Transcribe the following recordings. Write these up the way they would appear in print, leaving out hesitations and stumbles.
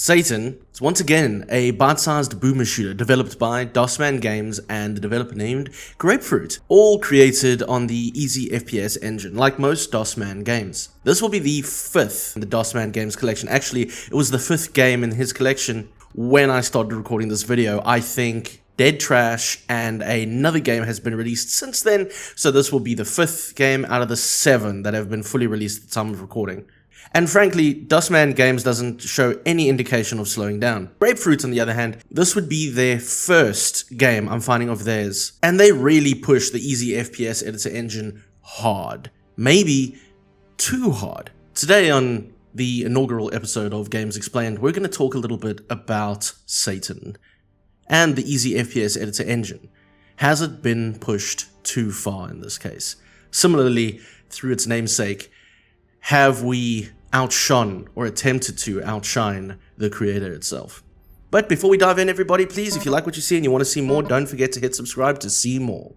Satan is once again a bite-sized boomer shooter developed by DOSMan Games and a developer named Grapefruit, all created on the easy FPS engine, like most DOSMan games. This will be the fifth in the DOSMan Games collection. Actually, it was the fifth game in his collection when I started recording this video. I think Dead Trash and another game has been released since then, so this will be the fifth game out of the 7 that have been fully released at the time of recording. And frankly, DOSMan Games doesn't show any indication of slowing down. Grapefruit, on the other hand, this would be their first game I'm finding of theirs, and they really push the easy FPS editor engine hard. Maybe too hard. Today on the inaugural episode of Games Explained, we're going to talk a little bit about Satan and the easy FPS editor engine. Has it been pushed too far in this case? Similarly, through its namesake, have we outshone or attempted to outshine the creator itself? But before we dive in, everybody, please, if you like what you see and you want to see more, don't forget to hit subscribe to see more.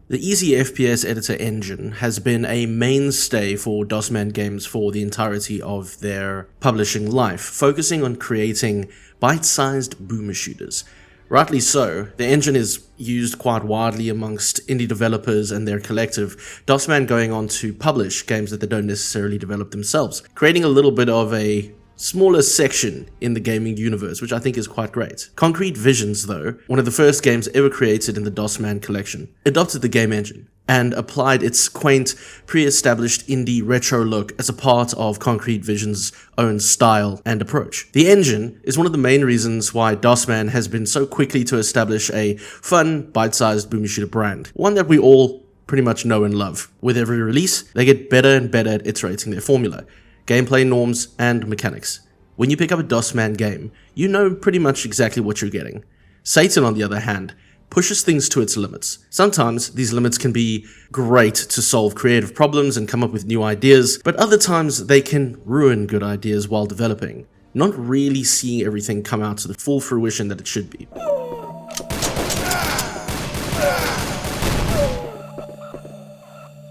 The easy FPS editor engine has been a mainstay for DOSMan Games for the entirety of their publishing life, focusing on creating bite-sized boomer shooters. Rightly so, the engine is used quite widely amongst indie developers and their collective, DOSMan going on to publish games that they don't necessarily develop themselves, creating a little bit of a smaller section in the gaming universe, which I think is quite great. Concrete Visions, though, one of the first games ever created in the DOSMan collection, adopted the game engine and applied its quaint, pre-established indie retro look as a part of Concrete Vision's own style and approach. The engine is one of the main reasons why DOSMan has been so quickly to establish a fun, bite-sized boomer shooter brand, one that we all pretty much know and love. With every release, they get better and better at iterating their formula, gameplay norms, and mechanics. When you pick up a DOSMan game, you know pretty much exactly what you're getting. Satan, on the other hand, pushes things to its limits. Sometimes these limits can be great to solve creative problems and come up with new ideas, but other times they can ruin good ideas while developing, not really seeing everything come out to the full fruition that it should be.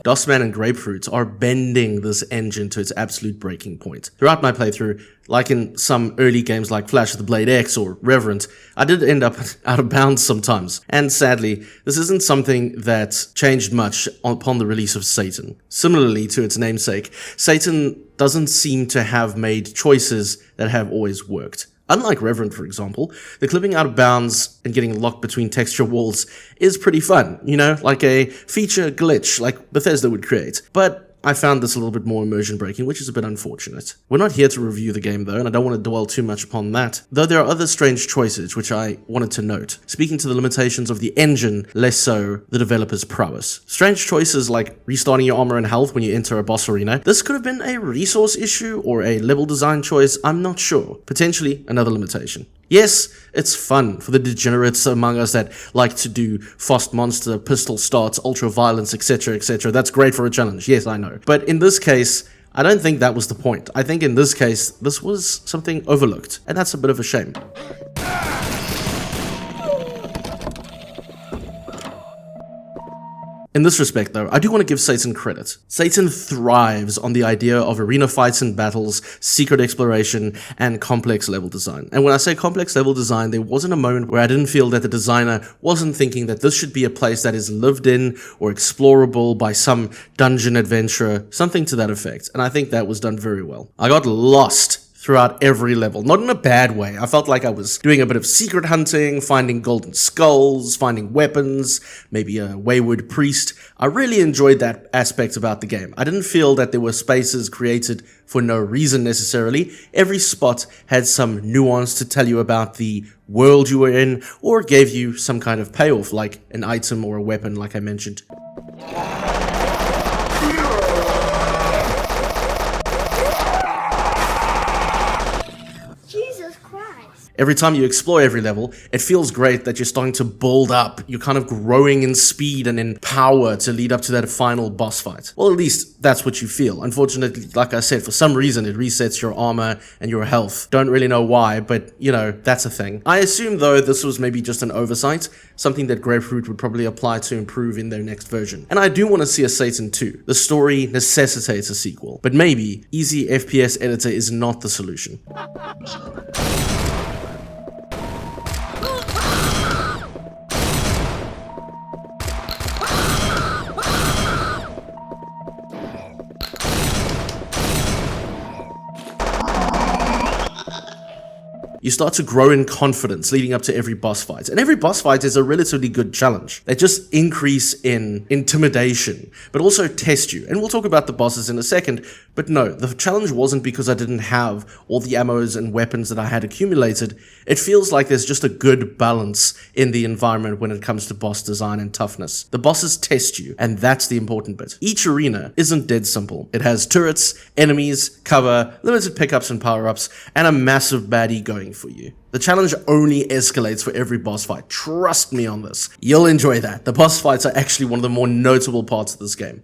DOSMan and Grapefruit are bending this engine to its absolute breaking point. Throughout my playthrough, like in some early games like Flash of the Blade X or Revenant, I did end up out of bounds sometimes. And sadly, this isn't something that changed much upon the release of Satan. Similarly to its namesake, Satan doesn't seem to have made choices that have always worked. Unlike Revenant, for example, the clipping out of bounds and getting locked between texture walls is pretty fun, you know, like a feature glitch like Bethesda would create. But I found this a little bit more immersion breaking, which is a bit unfortunate. We're not here to review the game though, and I don't want to dwell too much upon that, though there are other strange choices which I wanted to note, speaking to the limitations of the engine, less so the developer's prowess. Strange choices like restarting your armor and health when you enter a boss arena. This could have been a resource issue or a level design choice, I'm not sure. Potentially another limitation. Yes, it's fun for the degenerates among us that like to do fast monster, pistol starts, ultra violence, etc, etc. That's great for a challenge, yes, I know. But in this case, I don't think that was the point. I think in this case, this was something overlooked, and that's a bit of a shame. In this respect though, I do want to give Satan credit. Satan thrives on the idea of arena fights and battles, secret exploration, and complex level design. And when I say complex level design, there wasn't a moment where I didn't feel that the designer wasn't thinking that this should be a place that is lived in or explorable by some dungeon adventurer, something to that effect. And I think that was done very well. I got lost throughout every level, not in a bad way. I felt like I was doing a bit of secret hunting, finding golden skulls, finding weapons, maybe a wayward priest. I really enjoyed that aspect about the game. I didn't feel that there were spaces created for no reason necessarily. Every spot had some nuance to tell you about the world you were in, or gave you some kind of payoff, like an item or a weapon, like I mentioned. Every time you explore every level, it feels great that you're starting to build up. You're kind of growing in speed and in power to lead up to that final boss fight. Well, at least that's what you feel. Unfortunately, like I said, for some reason it resets your armor and your health. Don't really know why, but you know, that's a thing. I assume though this was maybe just an oversight, something that Grapefruit would probably apply to improve in their next version. And I do want to see a Satan 2. The story necessitates a sequel, but maybe easy FPS editor is not the solution. You start to grow in confidence leading up to every boss fight. And every boss fight is a relatively good challenge. They just increase in intimidation, but also test you. And we'll talk about the bosses in a second, but no, the challenge wasn't because I didn't have all the ammos and weapons that I had accumulated. It feels like there's just a good balance in the environment when it comes to boss design and toughness. The bosses test you, and that's the important bit. Each arena isn't dead simple. It has turrets, enemies, cover, limited pickups and power-ups, and a massive baddie going for you. The challenge only escalates for every boss fight. Trust me on this. You'll enjoy that. The boss fights are actually one of the more notable parts of this game.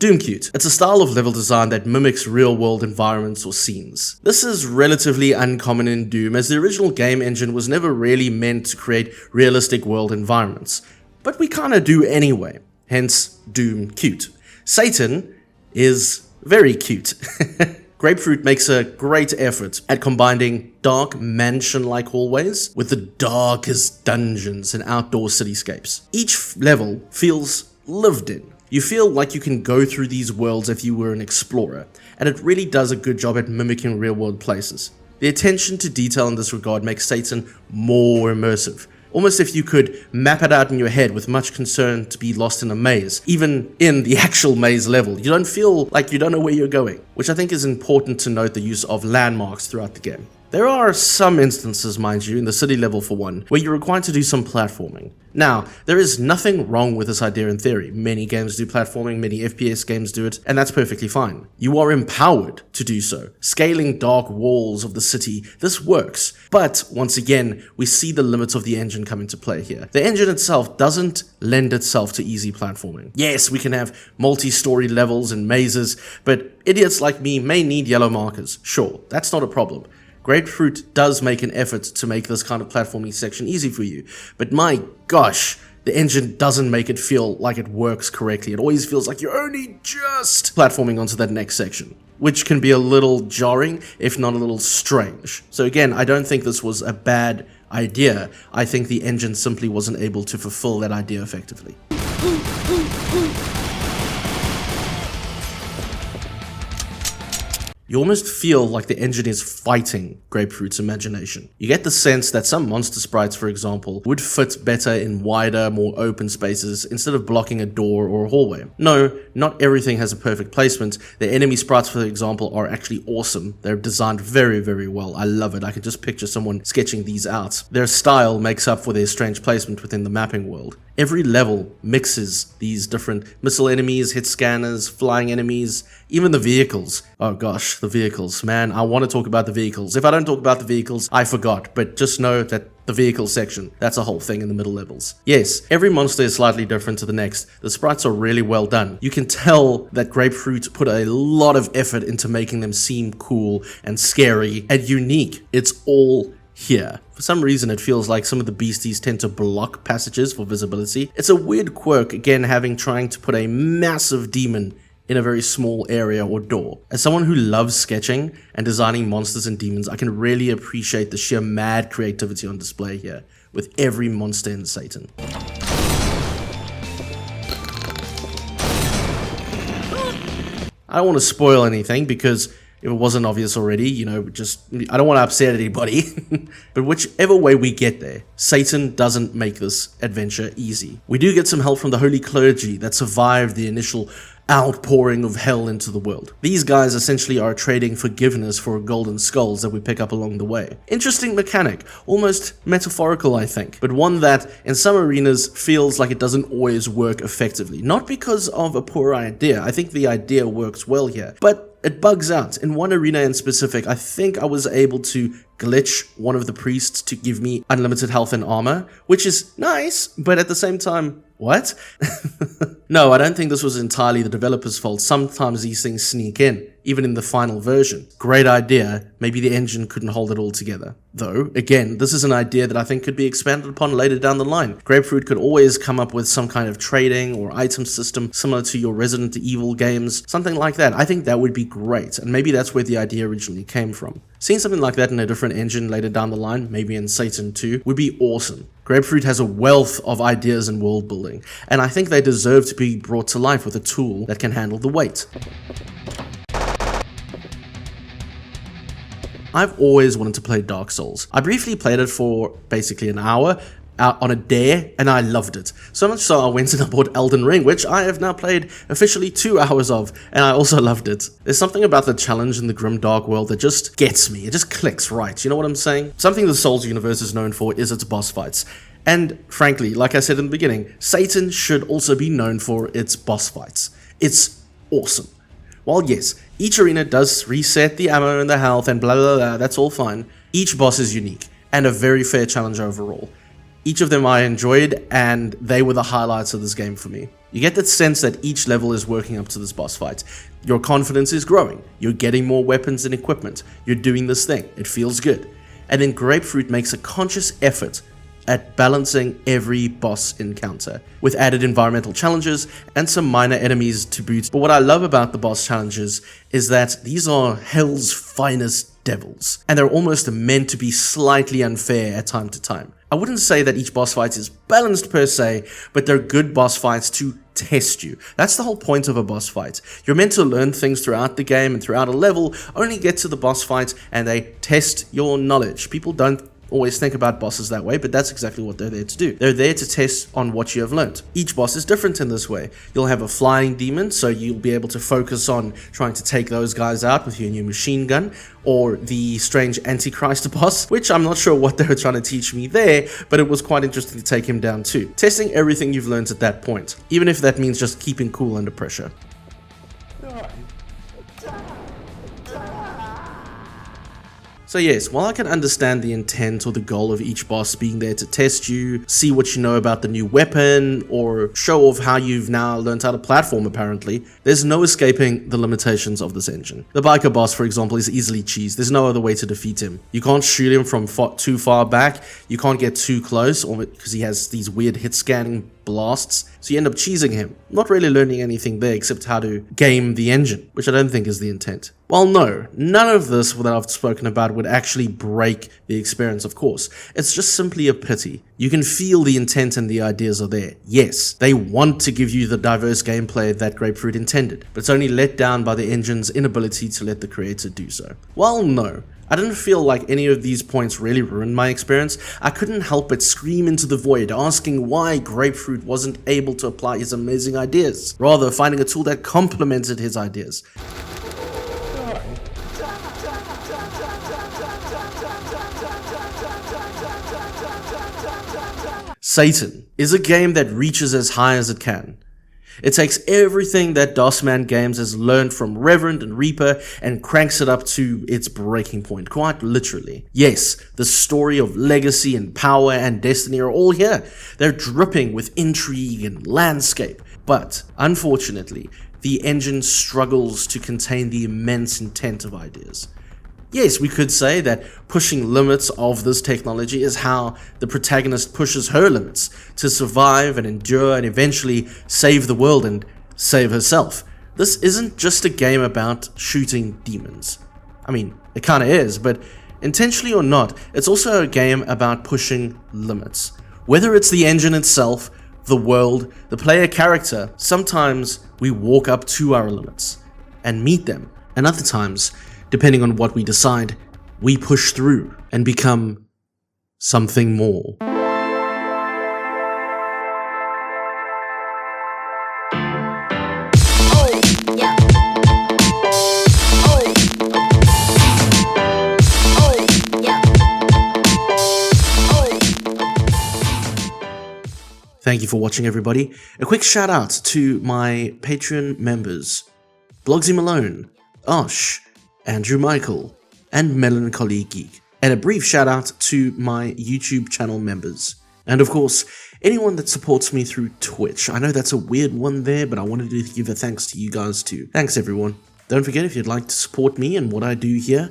Doomcute. It's a style of level design that mimics real-world environments or scenes. This is relatively uncommon in Doom, as the original game engine was never really meant to create realistic world environments. But we kinda do anyway, hence Doomcute. Satan is very cute. Grapefruit makes a great effort at combining dark mansion-like hallways with the darkest dungeons and outdoor cityscapes. Each level feels lived in. You feel like you can go through these worlds if you were an explorer, and it really does a good job at mimicking real-world places. The attention to detail in this regard makes Satan more immersive. Almost if you could map it out in your head with much concern to be lost in a maze. Even in the actual maze level, you don't feel like you don't know where you're going, which I think is important to note the use of landmarks throughout the game. There are some instances, mind you, in the city level for one, where you're required to do some platforming. Now, there is nothing wrong with this idea in theory. Many games do platforming, many FPS games do it, and that's perfectly fine. You are empowered to do so. Scaling dark walls of the city, this works. But, once again, we see the limits of the engine come into play here. The engine itself doesn't lend itself to easy platforming. Yes, we can have multi-story levels and mazes, but idiots like me may need yellow markers. Sure, that's not a problem. Grapefruit does make an effort to make this kind of platforming section easy for you, but my gosh, the engine doesn't make it feel like it works correctly. It always feels like you're only just platforming onto that next section, which can be a little jarring, if not a little strange. So again, I don't think this was a bad idea. I think the engine simply wasn't able to fulfill that idea effectively. You almost feel like the engine is fighting Grapefruit's imagination. You get the sense that some monster sprites, for example, would fit better in wider, more open spaces instead of blocking a door or a hallway. No, not everything has a perfect placement. The enemy sprites, for example, are actually awesome. They're designed very, very well. I love it. I can just picture someone sketching these out. Their style makes up for their strange placement within the mapping world. Every level mixes these different missile enemies, hit scanners, flying enemies, even the vehicles. Oh gosh, the vehicles, man, I want to talk about the vehicles. If I don't talk about the vehicles, I forgot, but just know that the vehicle section, that's a whole thing in the middle levels. Yes, every monster is slightly different to the next. The sprites are really well done. You can tell that Grapefruit put a lot of effort into making them seem cool and scary and unique. It's all here. For some reason, it feels like some of the beasties tend to block passages for visibility. It's a weird quirk, again, trying to put a massive demon in a very small area or door. As someone who loves sketching and designing monsters and demons, I can really appreciate the sheer mad creativity on display here, with every monster in Satan. I don't want to spoil anything because if it wasn't obvious already, you know, I don't want to upset anybody. But whichever way we get there, Satan doesn't make this adventure easy. We do get some help from the holy clergy that survived the initial outpouring of hell into the world. These guys essentially are trading forgiveness for golden skulls that we pick up along the way. Interesting mechanic, almost metaphorical I think, but one that in some arenas feels like it doesn't always work effectively. Not because of a poor idea, I think the idea works well here, but it bugs out. In one arena in specific, I think I was able to glitch one of the priests to give me unlimited health and armor, which is nice, but at the same time, what? No, I don't think this was entirely the developer's fault. Sometimes these things sneak in, even in the final version. Great idea, maybe the engine couldn't hold it all together. Though, again, this is an idea that I think could be expanded upon later down the line. Grapefruit could always come up with some kind of trading or item system similar to your Resident Evil games, something like that. I think that would be great, and maybe that's where the idea originally came from. Seeing something like that in a different engine later down the line, maybe in Satan 2, would be awesome. Grapefruit has a wealth of ideas and world building, and I think they deserve to be brought to life with a tool that can handle the weight. I've always wanted to play Dark Souls. I briefly played it for basically an hour on a dare, and I loved it. So much so I went and I bought Elden Ring, which I have now played officially 2 hours of, and I also loved it. There's something about the challenge in the grim dark world that just gets me. It just clicks right, you know what I'm saying? Something the Souls universe is known for is its boss fights. And frankly, like I said in the beginning, Satan should also be known for its boss fights. It's awesome. While yes, each arena does reset the ammo and the health and blah blah blah, that's all fine, each boss is unique, and a very fair challenge overall. Each of them I enjoyed, and they were the highlights of this game for me. You get that sense that each level is working up to this boss fight. Your confidence is growing, you're getting more weapons and equipment, you're doing this thing, it feels good. And then Grapefruit makes a conscious effort at balancing every boss encounter, with added environmental challenges and some minor enemies to boot. But what I love about the boss challenges is that these are hell's finest devils, and they're almost meant to be slightly unfair at time to time. I wouldn't say that each boss fight is balanced per se, but they're good boss fights to test you. That's the whole point of a boss fight. You're meant to learn things throughout the game and throughout a level, only get to the boss fight and they test your knowledge. People don't always think about bosses that way, but that's exactly what they're there to do. They're there to test on what you have learned. Each boss is different in this way. You'll have a flying demon, so you'll be able to focus on trying to take those guys out with your new machine gun, or the strange Antichrist boss, which I'm not sure what they were trying to teach me there, but it was quite interesting to take him down too. Testing everything you've learned at that point, even if that means just keeping cool under pressure. So yes, while I can understand the intent or the goal of each boss being there to test you, see what you know about the new weapon, or show off how you've now learned how to platform apparently, there's no escaping the limitations of this engine. The biker boss, for example, is easily cheesed. There's no other way to defeat him. You can't shoot him from too far back, you can't get too close, or because he has these weird hit scanning blasts, so you end up cheesing him, not really learning anything there except how to game the engine, which I don't think is the intent. Well, no, none of this that I've spoken about would actually break the experience, of course. It's just simply a pity. You can feel the intent and the ideas are there. Yes, they want to give you the diverse gameplay that Grapefruit intended, but it's only let down by the engine's inability to let the creator do so. Well, no. I didn't feel like any of these points really ruined my experience. I couldn't help but scream into the void, asking why Grapefruit wasn't able to apply his amazing ideas, rather finding a tool that complemented his ideas. Satan is a game that reaches as high as it can. It takes everything that DOSMan Games has learned from Reverend and Reaper and cranks it up to its breaking point, quite literally. Yes, the story of legacy and power and destiny are all here. They're dripping with intrigue and landscape. But, unfortunately, the engine struggles to contain the immense intent of ideas. Yes, we could say that pushing limits of this technology is how the protagonist pushes her limits to survive and endure and eventually save the world and save herself. This isn't just a game about shooting demons. I mean, it kinda is, but intentionally or not, it's also a game about pushing limits. Whether it's the engine itself, the world, the player character, sometimes we walk up to our limits and meet them, and other times, depending on what we decide, we push through and become something more. Oh. Thank you for watching, everybody. A quick shout out to my Patreon members, Blogsy Malone, Osh, Andrew Michael, and Melancholy Geek. And a brief shout out to my YouTube channel members. And of course, anyone that supports me through Twitch. I know that's a weird one there, but I wanted to give a thanks to you guys too. Thanks everyone. Don't forget, if you'd like to support me and what I do here,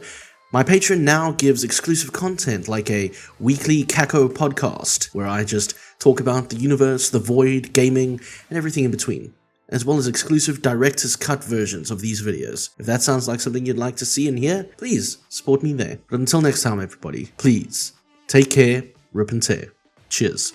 my Patreon now gives exclusive content like a weekly Hyacsho podcast, where I just talk about the universe, the void, gaming, and everything in between, as well as exclusive director's cut versions of these videos. If that sounds like something you'd like to see and hear, please support me there. But until next time, everybody, please take care, rip and tear. Cheers.